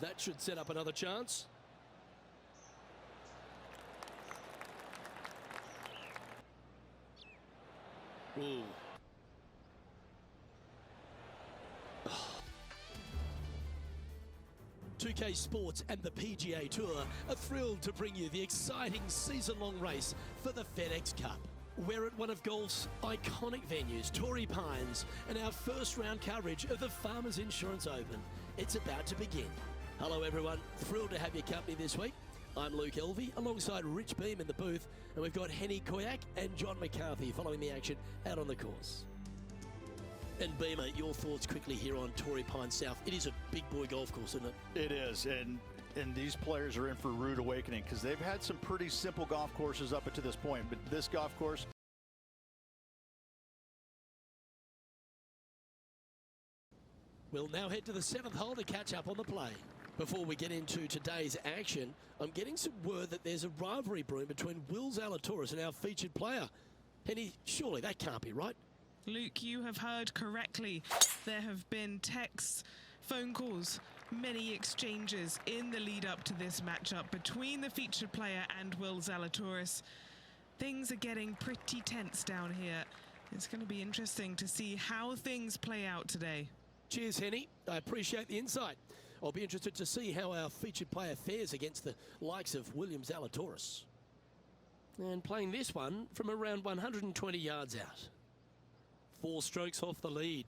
That should set up another chance. Ooh. 2K Sports and the PGA Tour are thrilled to bring you the exciting season-long race for the FedEx Cup. We're at one of golf's iconic venues, Torrey Pines, and our first round coverage of the Farmers Insurance Open. It's about to begin. Hello everyone, thrilled to have your company this week. I'm Luke Elvey, alongside Rich Beam in the booth, and we've got Henny Koyak and John McCarthy following the action out on the course. And Beamer, your thoughts quickly here on Torrey Pines South. It is a big boy golf course, isn't it? It is, and these players are in for a rude awakening because they've had some pretty simple golf courses up until this point, but this golf course. We'll now head to the 7th hole to catch up on the play. Before we get into today's action, I'm getting some word that there's a rivalry brewing between Will Zalatoris and our featured player. Henny, surely that can't be right. Luke, you have heard correctly. There have been texts, phone calls, many exchanges in the lead up to this matchup between the featured player and Will Zalatoris. Things are getting pretty tense down here. It's going to be interesting to see how things play out today. Cheers, Henny. I appreciate the insight. I'll be interested to see how our featured player fares against the likes of William Zalatoris. And playing this one from around 120 yards out. 4 strokes off the lead.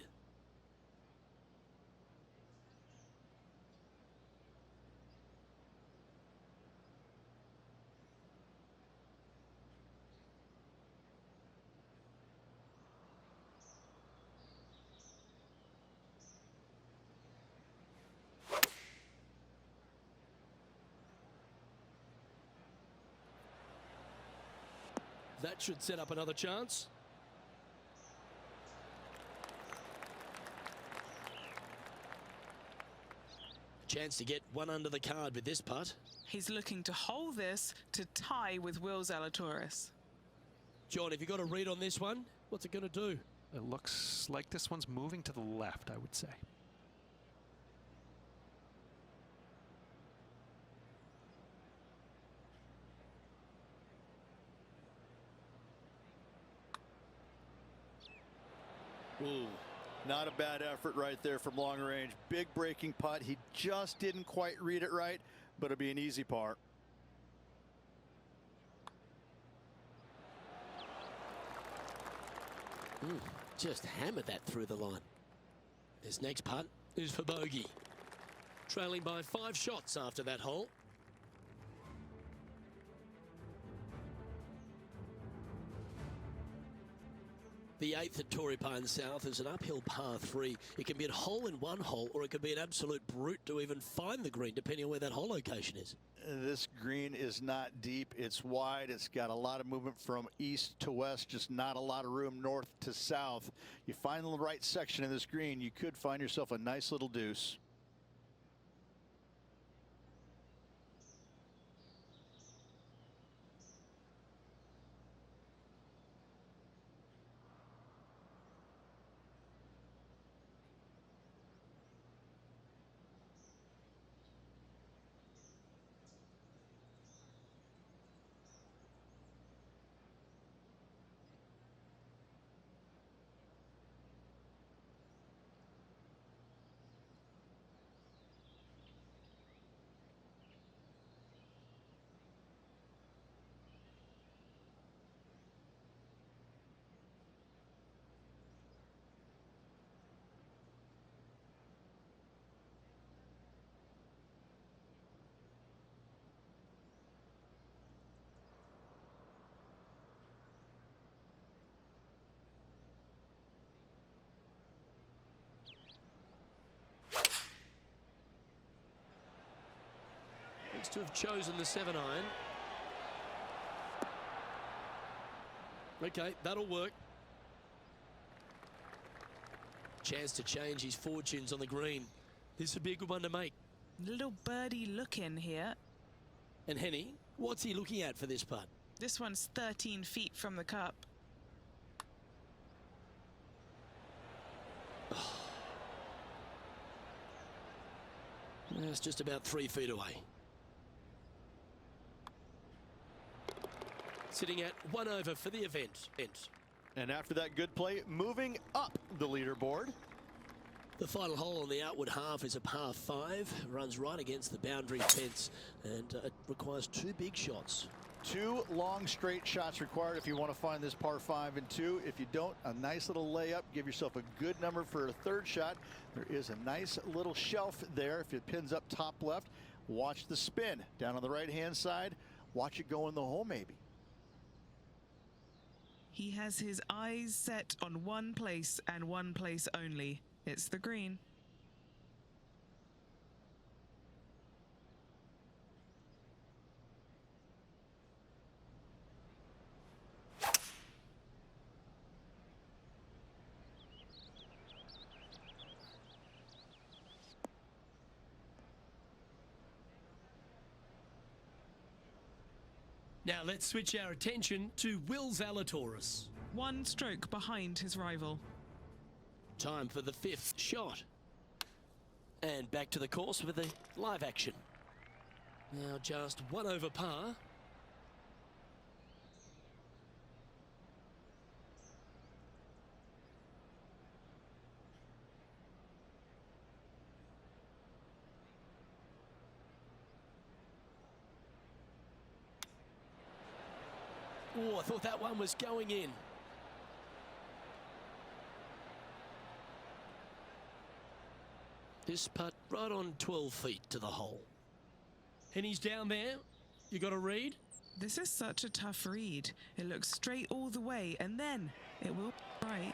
That should set up another chance. Chance to get one under the card with this putt. He's looking to hold this to tie with Will Zalatoris. John, have you got a read on this one? What's it going to do? It looks like this one's moving to the left, I would say. Ooh. Not a bad effort right there from long range. Big breaking putt. He just didn't quite read it right, but it'll be an easy par. Just hammered that through the line. This next putt is for bogey. Trailing by 5 shots after that hole. The 8th at Torrey Pines South is an uphill par 3. It can be a hole in one hole, or it could be an absolute brute to even find the green, depending on where that hole location is. This green is not deep. It's wide. It's got a lot of movement from east to west, just not a lot of room north to south. You find the right section of this green, you could find yourself a nice little deuce. To have chosen the 7-iron. Okay, that'll work. Chance to change his fortunes on the green. This would be a good one to make. Little birdie look in here. And Henny, what's he looking at for this putt? This one's 13 feet from the cup. It's just about 3 feet away. Sitting at 1 over for the event. And after that good play, moving up the leaderboard. The final hole on the outward half is a par 5. Runs right against the boundary fence, and it requires 2 big shots. 2 long straight shots required if you want to find this par 5 and 2. If you don't, a nice little layup. Give yourself a good number for a 3rd shot. There is a nice little shelf there. If it pins up top left, watch the spin down on the right hand side. Watch it go in the hole maybe. He has his eyes set on one place and one place only. It's the green. Now let's switch our attention to Will Zalatoris. 1 stroke behind his rival. Time for the 5th shot. And back to the course with the live action. Now just 1 over par. Oh, I thought that one was going in. This putt right on 12 feet to the hole. And he's down there. You got a read? This is such a tough read. It looks straight all the way, and then it will right.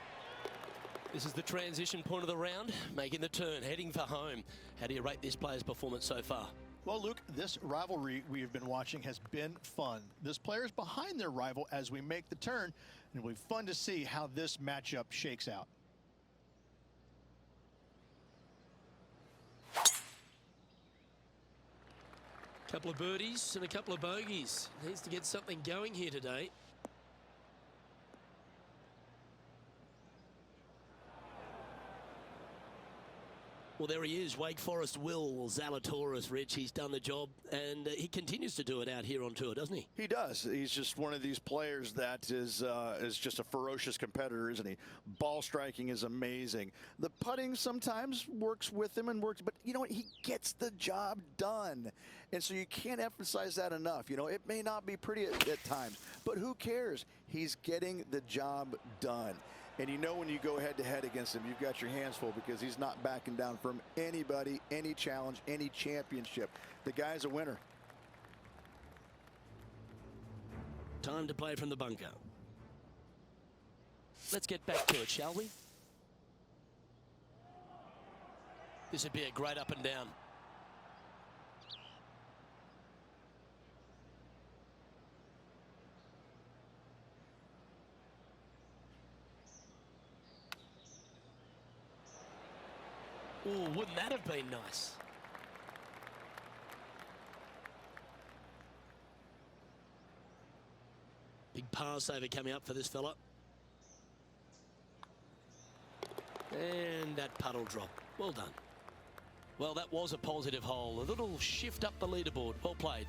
This is the transition point of the round, making the turn, heading for home. How do you rate this player's performance so far? Well, Luke, this rivalry we have been watching has been fun. This player's behind their rival as we make the turn, and it'll be fun to see how this matchup shakes out. Couple of birdies and a couple of bogeys. Needs to get something going here today. Well, there he is, Wake Forest Will Zalatoris, Rich. He's done the job, and he continues to do it out here on tour, doesn't he? He does. He's just one of these players that is just a ferocious competitor, isn't he? Ball striking is amazing. The putting sometimes works with him and works, but you know what? He gets the job done. And so you can't emphasize that enough. You know, it may not be pretty at times, but who cares? He's getting the job done. And you know when you go head-to-head against him, you've got your hands full because he's not backing down from anybody, any challenge, any championship. The guy's a winner. Time to play from the bunker. Let's get back to it, shall we? This would be a great up and down. Oh, wouldn't that have been nice? Big par saver coming up for this fella. And that puddle drop. Well done. Well, that was a positive hole. A little shift up the leaderboard. Well played.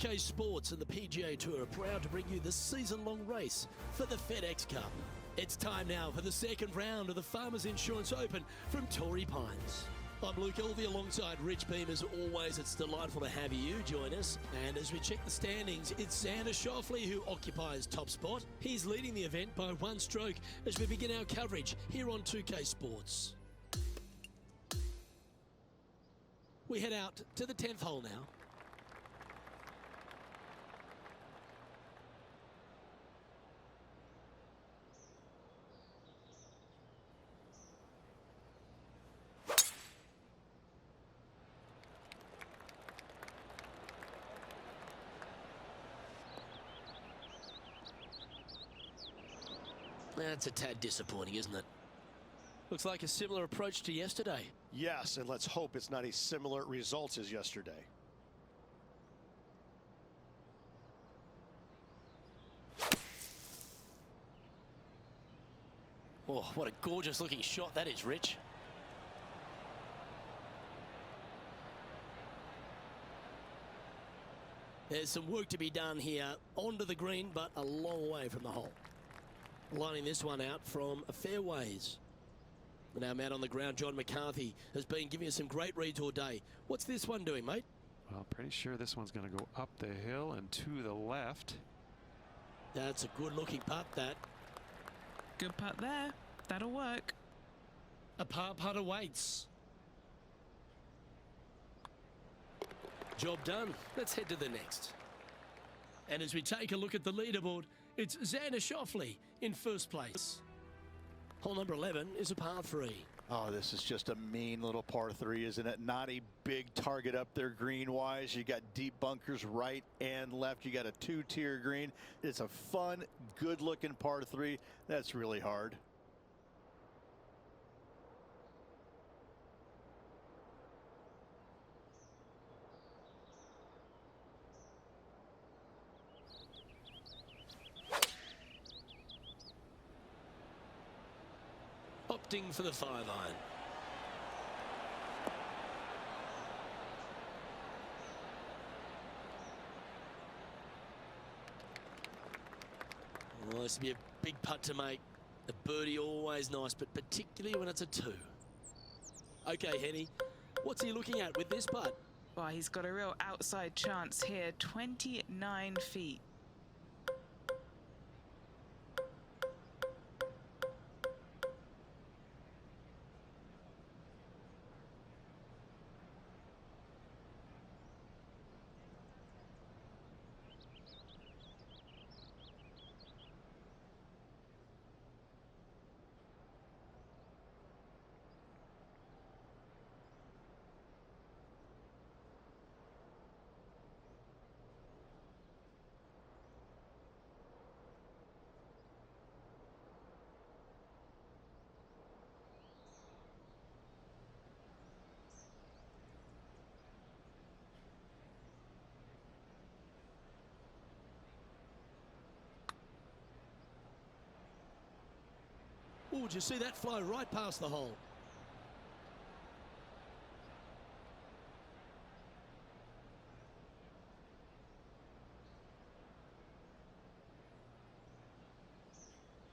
PGA Sports and the PGA Tour are proud to bring you the season-long race for the FedEx Cup. It's time now for the 2nd round of the Farmers Insurance Open from Torrey Pines. I'm Luke Elvey alongside Rich Beam. As always, it's delightful to have you join us. And as we check the standings, it's Xander Schauffele who occupies top spot. He's leading the event by 1 stroke as we begin our coverage here on 2K Sports. We head out to the 10th hole now. That's a tad disappointing, isn't it? Looks like a similar approach to yesterday. Yes, and let's hope it's not as similar results as yesterday. Oh, what a gorgeous looking shot that is, Rich. There's some work to be done here onto the green, but a long way from the hole. Lining this one out from a fair ways. And our man on the ground, John McCarthy, has been giving us some great reads all day. What's this one doing, mate? Well, pretty sure this one's going to go up the hill and to the left. That's a good looking putt, that. Good putt there. That'll work. A par putt awaits. Job done. Let's head to the next. And as we take a look at the leaderboard, it's Xander Schauffele in first place. Hole number 11 is a par 3. Oh, this is just a mean little par 3, isn't it? Not a big target up there green-wise. You got deep bunkers right and left. You got a 2-tier green. It's a fun, good-looking par 3. That's really hard. Opting for the 5-iron. Well, this would be a big putt to make. A birdie always nice, but particularly when it's a 2. Okay, Henny, what's he looking at with this putt? Well, he's got a real outside chance here. 29 feet. Oh, did you see that fly right past the hole?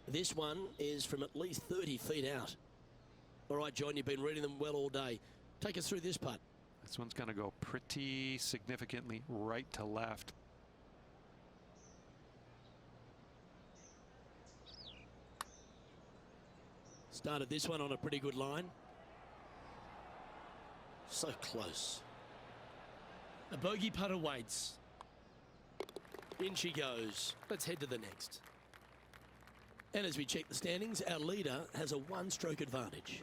This one is from at least 30 feet out. All right, John, you've been reading them well all day. Take us through this putt. This one's going to go pretty significantly right to left. Started this one on a pretty good line. So close. A bogey putt awaits. In she goes. Let's head to the next. And as we check the standings, our leader has a 1-stroke advantage.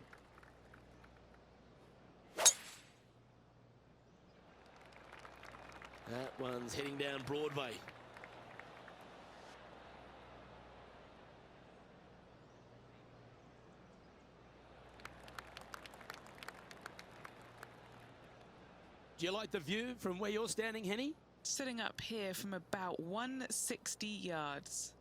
That one's heading down Broadway. Do you like the view from where you're standing, Henny? Sitting up here from about 160 yards.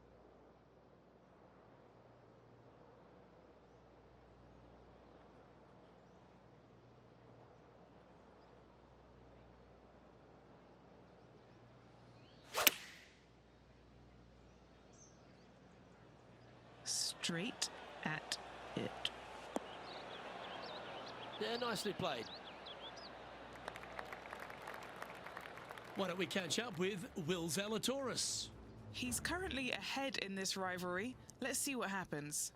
Straight at it. Yeah, nicely played. Why don't we catch up with Will Zalatoris? He's currently ahead in this rivalry. Let's see what happens.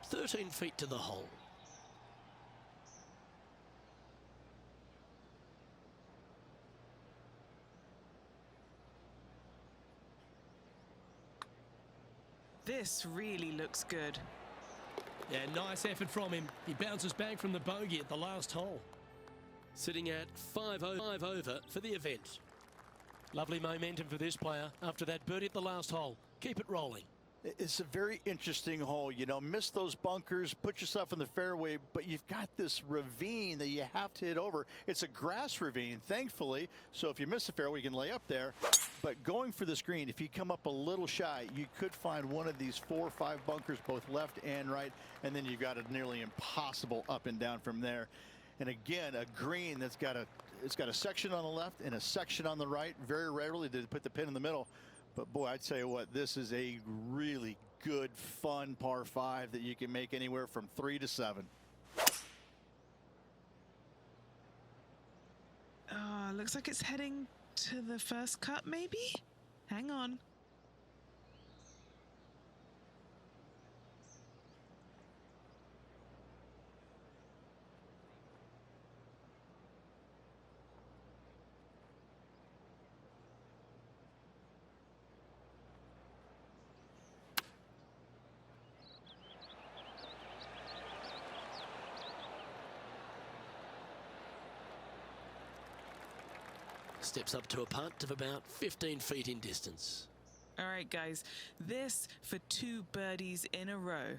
"13 feet to the hole. This really looks good. Yeah, nice effort from him. He bounces back from the bogey at the last hole. Sitting at 5 over for the event. Lovely momentum for this player after that birdie at the last hole. keep it rolling. It's a very interesting hole. You know, miss those bunkers, put yourself in the fairway, but you've got this ravine that you have to hit over. It's a grass ravine, thankfully, so if you miss the fairway, you can lay up there. But going for this green, if you come up a little shy, you could find one of these 4 or 5 bunkers, both left and right, and then you've got a nearly impossible up and down from there. And again, a green that's got a section on the left and a section on the right. Very rarely do they put the pin in the middle. But boy, I'd tell you what, this is a really good, fun par 5 that you can make anywhere from 3 to 7. Looks like it's heading to the first cut, maybe? Hang on. Steps up to a putt of about 15 feet in distance. All right, guys, this for 2 birdies in a row.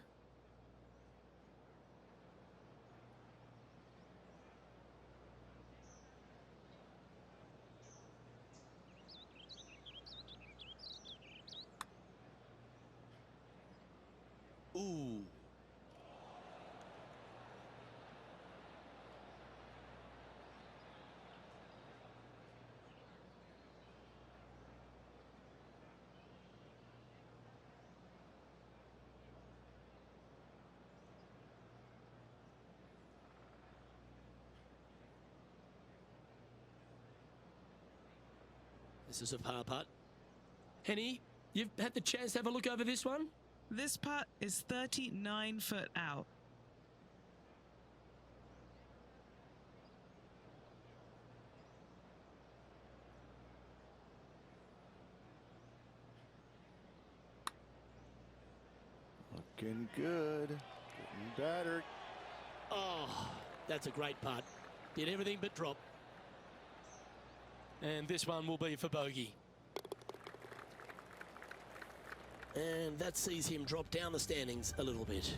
Ooh. This is a par putt. Henny, you've had the chance to have a look over this one? This putt is 39 foot out. Looking good. Getting better. Oh, that's a great putt. Did everything but drop. And this one will be for bogey. And that sees him drop down the standings a little bit.